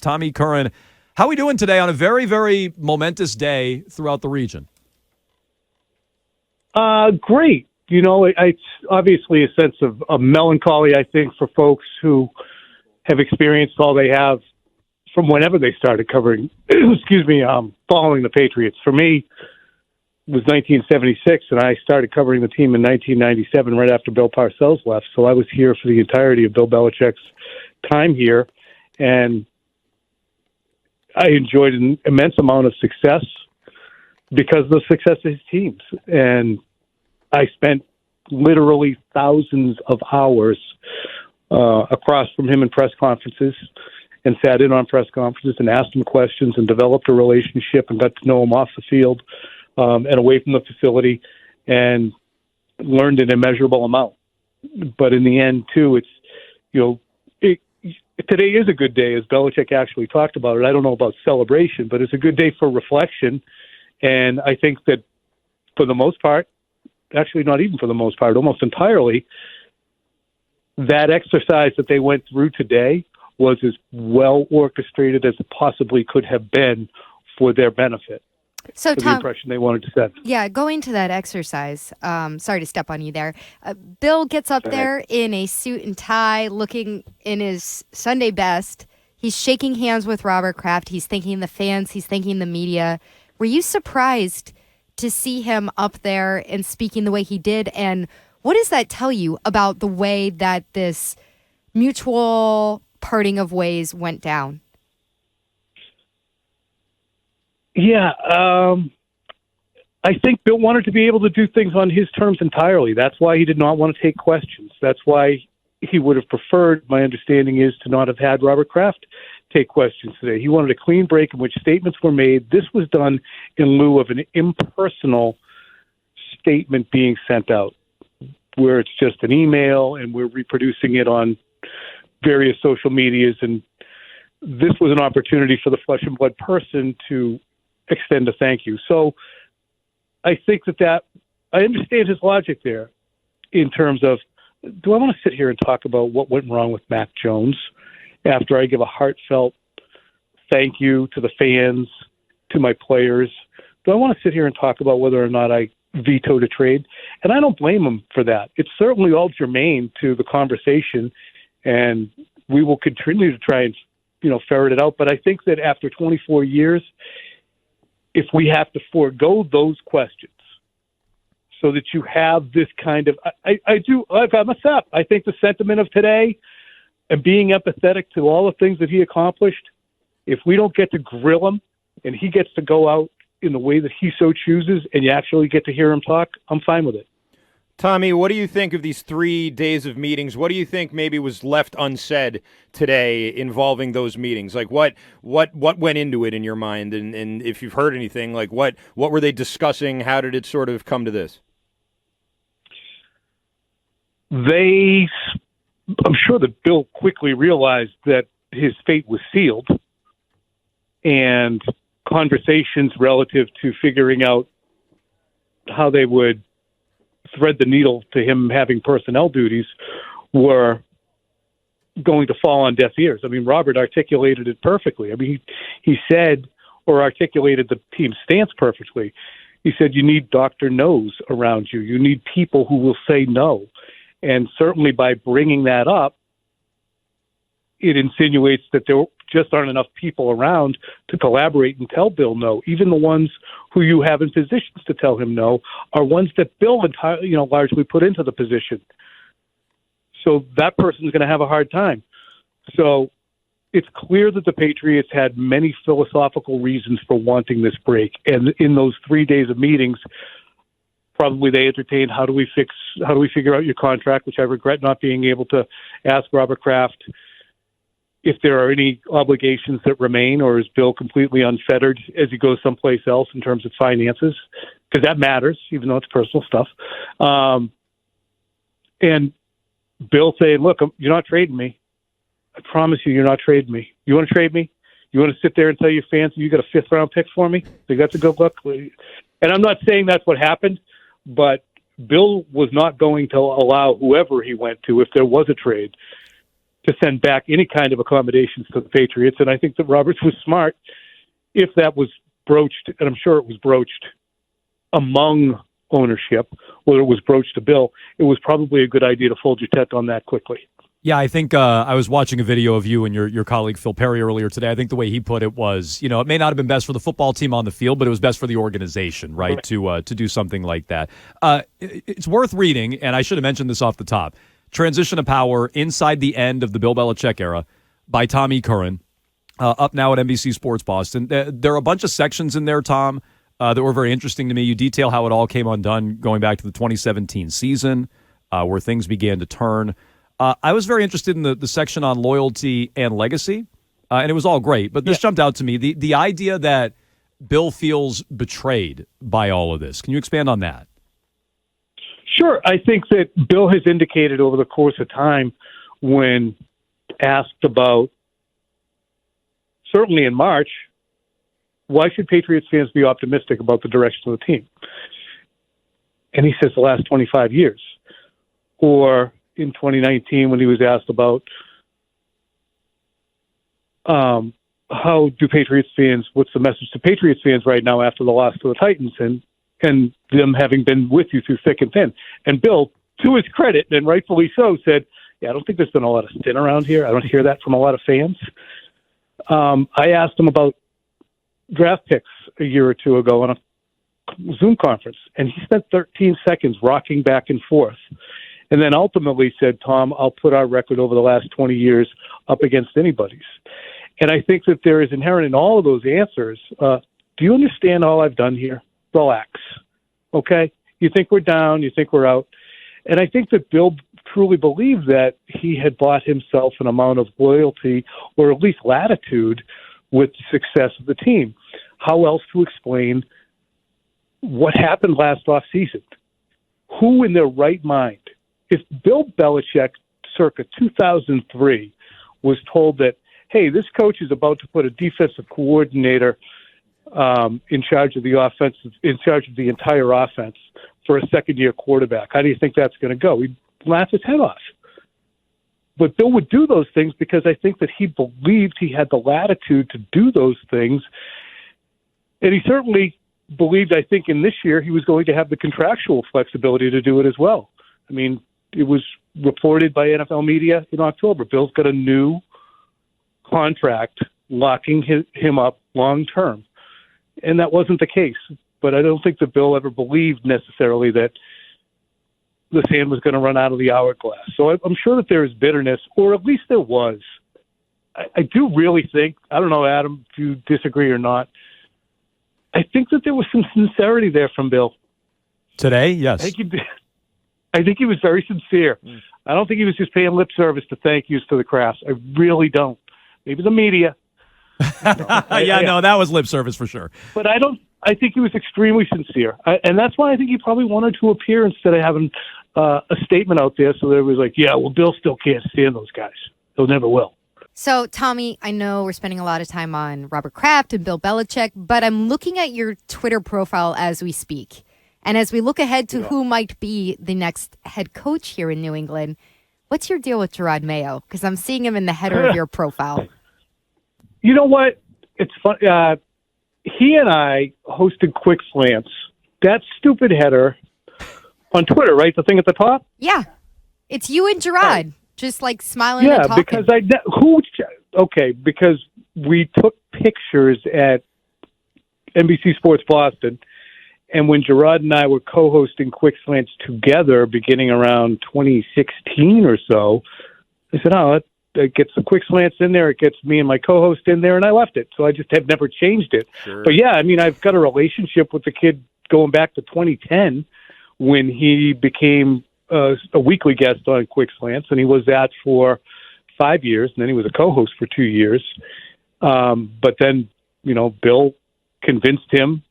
Tommy Curran. How are we doing today on a very, very momentous day throughout the region? Great. It's obviously a sense of melancholy, I think, for folks who have experienced all they have from whenever they started covering, following the Patriots. For me, it was 1976, and I started covering the team in 1997, right after Bill Parcells left. So I was here for the entirety of Bill Belichick's time here, and I enjoyed an immense amount of success because of the success of his teams. And I spent literally thousands of hours across from him in press conferences and sat in on press conferences and asked him questions and developed a relationship and got to know him off the field and away from the facility and learned an immeasurable amount. But in the end, too, today is a good day, as Belichick actually talked about it. I don't know about celebration, but it's a good day for reflection. And I think that for the most part, actually not even for the most part, almost entirely, that exercise that they went through today was as well orchestrated as it possibly could have been for their benefit. So, for Tom, the impression they wanted to set. Yeah, going to that exercise, sorry to step on you there. Bill gets up there in a suit and tie, looking in his Sunday best. He's shaking hands with Robert Kraft. He's thanking the fans. He's thanking the media. Were you surprised to see him up there and speaking the way he did? And what does that tell you about the way that this mutual parting of ways went down? Yeah, I think Bill wanted to be able to do things on his terms entirely. That's why he did not want to take questions. That's why he would have preferred, my understanding is, to not have had Robert Kraft take questions today. He wanted a clean break in which statements were made. This was done in lieu of an impersonal statement being sent out, where it's just an email and we're reproducing it on various social medias. And this was an opportunity for the flesh and blood person to extend a thank you. So I think that I understand his logic there in terms of, do I want to sit here and talk about what went wrong with Mac Jones after I give a heartfelt thank you to the fans, to my players? Do I want to sit here and talk about whether or not I vetoed a trade? And I don't blame him for that. It's certainly all germane to the conversation, and we will continue to try and ferret it out. But I think that after 24 years, if we have to forego those questions so that you have this kind of, I'm a SEP. I think the sentiment of today and being empathetic to all the things that he accomplished, if we don't get to grill him and he gets to go out in the way that he so chooses and you actually get to hear him talk, I'm fine with it. Tommy, what do you think of these 3 days of meetings? What do you think maybe was left unsaid today involving those meetings? Like what went into it in your mind? And if you've heard anything, like what were they discussing? How did it sort of come to this? I'm sure that Bill quickly realized that his fate was sealed, and conversations relative to figuring out how they would thread the needle to him having personnel duties were going to fall on deaf ears. I mean, Robert articulated it perfectly. I mean, he said, or articulated the team's stance perfectly. He said, you need Dr. No's around you. You need people who will say no. And certainly by bringing that up, it insinuates that there just aren't enough people around to collaborate and tell Bill no. Even the ones who you have in positions to tell him no are ones that Bill entirely, largely put into the position. So that person's going to have a hard time. So it's clear that the Patriots had many philosophical reasons for wanting this break. And in those 3 days of meetings, probably they entertained, how do we figure out your contract, which I regret not being able to ask Robert Kraft if there are any obligations that remain, or is Bill completely unfettered as he goes someplace else in terms of finances? Because that matters, even though it's personal stuff. And Bill saying, look, you're not trading me. I promise you're not trading me. You want to trade me? You want to sit there and tell your fans you got a 5th-round pick for me? Think that's a good look? And I'm not saying that's what happened, but Bill was not going to allow whoever he went to, if there was a trade, to send back any kind of accommodations to the Patriots. And I think that Roberts was smart if that was broached, and I'm sure it was broached among ownership, whether it was broached to Bill, it was probably a good idea to fold your tent on that quickly. Yeah, I think I was watching a video of you and your colleague Phil Perry earlier today. I think the way he put it was, it may not have been best for the football team on the field, but it was best for the organization, right? To do something like that. It's worth reading, and I should have mentioned this off the top. Transition of Power Inside the End of the Bill Belichick Era by Tommy Curran, up now at NBC Sports Boston. There are a bunch of sections in there, Tom, that were very interesting to me. You detail how it all came undone going back to the 2017 season, where things began to turn. I was very interested in the section on loyalty and legacy, and it was all great. But this jumped out to me, the idea that Bill feels betrayed by all of this. Can you expand on that? Sure. I think that Bill has indicated over the course of time when asked about, certainly in March, why should Patriots fans be optimistic about the direction of the team? And he says the last 25 years. Or in 2019 when he was asked about how do Patriots fans, what's the message to Patriots fans right now after the loss to the Titans and them having been with you through thick and thin. And Bill, to his credit, and rightfully so, said, I don't think there's been a lot of stint around here. I don't hear that from a lot of fans. I asked him about draft picks a year or two ago on a Zoom conference, and he spent 13 seconds rocking back and forth. And then ultimately said, Tom, I'll put our record over the last 20 years up against anybody's. And I think that there is inherent in all of those answers. Do you understand all I've done here? Relax. Okay? You think we're down. You think we're out. And I think that Bill truly believed that he had bought himself an amount of loyalty or at least latitude with the success of the team. How else to explain what happened last offseason? Who in their right mind, if Bill Belichick circa 2003 was told that, hey, this coach is about to put a defensive coordinator in charge of the offense, in charge of the entire offense for a second-year quarterback, how do you think that's going to go? He'd laugh his head off. But Bill would do those things because I think that he believed he had the latitude to do those things. And he certainly believed, I think, in this year he was going to have the contractual flexibility to do it as well. I mean, it was reported by NFL media in October. Bill's got a new contract locking him up long term. And that wasn't the case. But I don't think that Bill ever believed necessarily that the sand was going to run out of the hourglass. So I'm sure that there is bitterness, or at least there was. I do really think, I don't know, Adam, if you disagree or not, I think that there was some sincerity there from Bill. Today, yes. I think he was very sincere. I don't think he was just paying lip service to thank yous to the crafts. I really don't. Maybe the media. No, that was lip service for sure. But I think he was extremely sincere. And that's why I think he probably wanted to appear instead of having a statement out there so that it was like, yeah, well, Bill still can't stand those guys. He'll never will. So, Tommy, I know we're spending a lot of time on Robert Kraft and Bill Belichick, but I'm looking at your Twitter profile as we speak. And as we look ahead to who might be the next head coach here in New England, what's your deal with Gerard Mayo? Because I'm seeing him in the header of your profile. You know what? It's fun. He and I hosted Quick Slants. That stupid header on Twitter, right? The thing at the top? Yeah. It's you and Gerard, just like smiling and talking. Because we took pictures at NBC Sports Boston, and when Gerard and I were co-hosting Quick Slants together beginning around 2016 or so, I said, it gets the Quick Slants in there, it gets me and my co-host in there, and I left it. So I just have never changed it. Sure. But yeah, I mean, I've got a relationship with the kid going back to 2010 when he became a weekly guest on Quick Slants, and he was that for 5 years, and then he was a co-host for 2 years. But then, Bill convinced him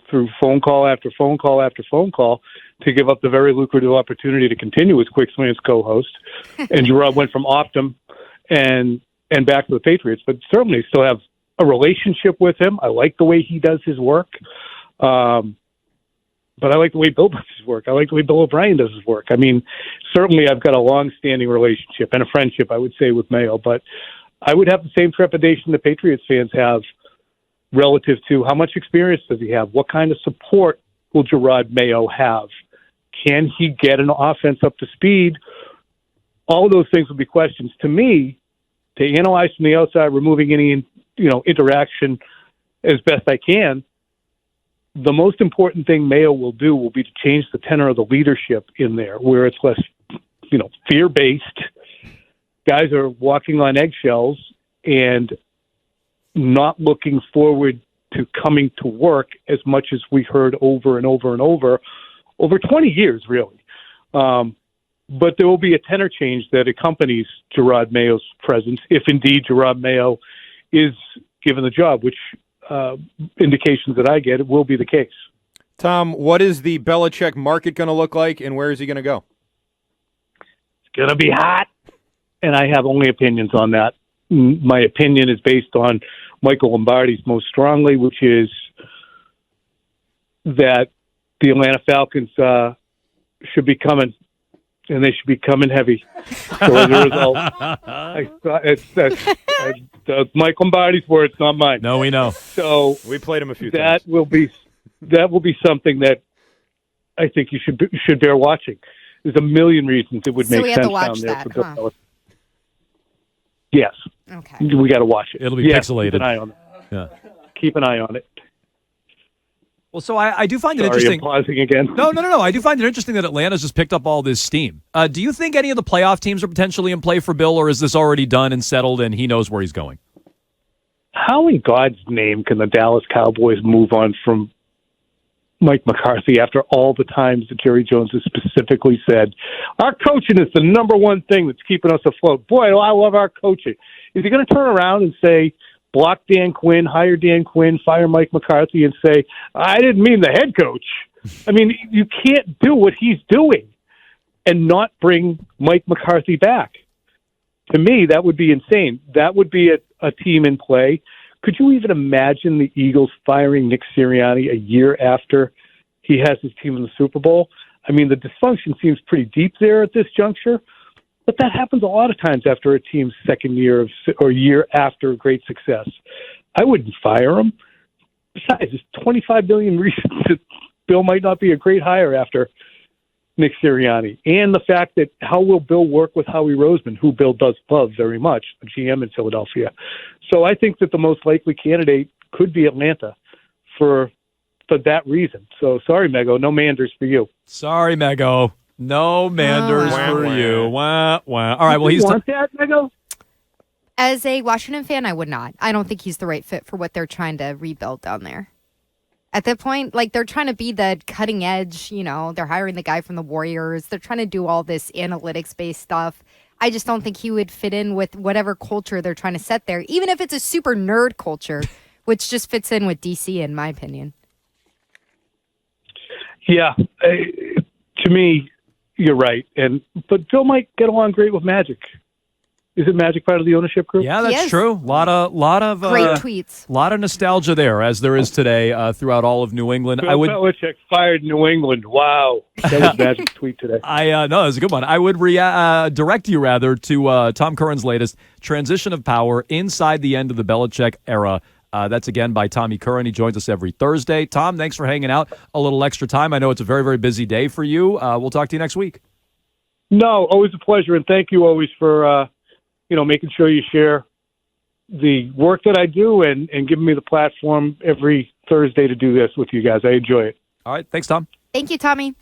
through phone call after phone call after phone call to give up the very lucrative opportunity to continue as Quick Slants co-host. And Gerard went from Optum and back to the Patriots, but certainly still have a relationship with him. I like the way he does his work. but I like the way Bill does his work. I like the way Bill O'Brien does his work. I mean, certainly I've got a long-standing relationship and a friendship, I would say, with Mayo, but I would have the same trepidation the Patriots fans have relative to how much experience does he have? What kind of support will Gerard Mayo have? Can he get an offense up to speed? All of those things will be questions. To me, to analyze from the outside, removing any interaction as best I can, the most important thing Mayo will do will be to change the tenor of the leadership in there, where it's less, fear-based. Guys are walking on eggshells and not looking forward to coming to work as much as we heard over and over and over 20 years, really. But there will be a tenor change that accompanies Gerard Mayo's presence, if indeed Gerard Mayo is given the job, which indications that I get, it will be the case. Tom, what is the Belichick market going to look like, and where is he going to go? It's going to be hot, and I have only opinions on that. My opinion is based on Michael Lombardi's most strongly, which is that the Atlanta Falcons should be coming, and they should be coming heavy. So as a result, it's Mike Lombardi's words, not mine. No, we know. So we played him a few times. That will be something that I think you should bear watching. There's a million reasons it would make sense down there for Bill Belichick. Yes. Okay. We got to watch it. It'll be pixelated. Keep an eye on it. Yeah. Keep an eye on it. Well, so I do find it Sorry, interesting. I'm pausing again. No. I do find it interesting that Atlanta's just picked up all this steam. Do you think any of the playoff teams are potentially in play for Bill, or is this already done and settled and he knows where he's going? How in God's name can the Dallas Cowboys move on from Mike McCarthy after all the times that Jerry Jones has specifically said, our coaching is the number one thing that's keeping us afloat? Boy, I love our coaching. Is he going to turn around and say, block Dan Quinn, hire Dan Quinn, fire Mike McCarthy, and say, I didn't mean the head coach? I mean, you can't do what he's doing and not bring Mike McCarthy back. To me, that would be insane. That would be a team in play. Could you even imagine the Eagles firing Nick Sirianni a year after he has his team in the Super Bowl? I mean, the dysfunction seems pretty deep there at this juncture, but that happens a lot of times after a team's second year or year after great success. I wouldn't fire him. Besides, there's 25 billion reasons that Bill might not be a great hire after Nick Sirianni. And the fact that how will Bill work with Howie Roseman, who Bill does love very much, the GM in Philadelphia. So I think that the most likely candidate could be Atlanta for that reason. So sorry, Mego, no Manders for you. Sorry, Mego. No Manders for you. Wah, wah. All right, well, he's... want that, Mego? As a Washington fan, I would not. I don't think he's the right fit for what they're trying to rebuild down there. At that point, they're trying to be the cutting edge, they're hiring the guy from the Warriors. They're trying to do all this analytics-based stuff. I just don't think he would fit in with whatever culture they're trying to set there, even if it's a super nerd culture, which just fits in with DC, in my opinion. Yeah, to me, you're right. But Bill might get along great with Magic. Is it Magic part of the ownership group? Yeah, that's true. A lot of great tweets. A lot of nostalgia there, as there is today throughout all of New England. Bill Belichick fired New England. Wow, that was Magic's tweet today. No, that was a good one. I would direct you rather to Tom Curran's latest Transition of Power Inside the End of the Belichick Era. That's again by Tommy Curran. He joins us every Thursday. Tom, thanks for hanging out a little extra time. I know it's a very, very busy day for you. We'll talk to you next week. No, always a pleasure, and thank you always for making sure you share the work that I do and giving me the platform every Thursday to do this with you guys. I enjoy it. All right. Thanks, Tom. Thank you, Tommy.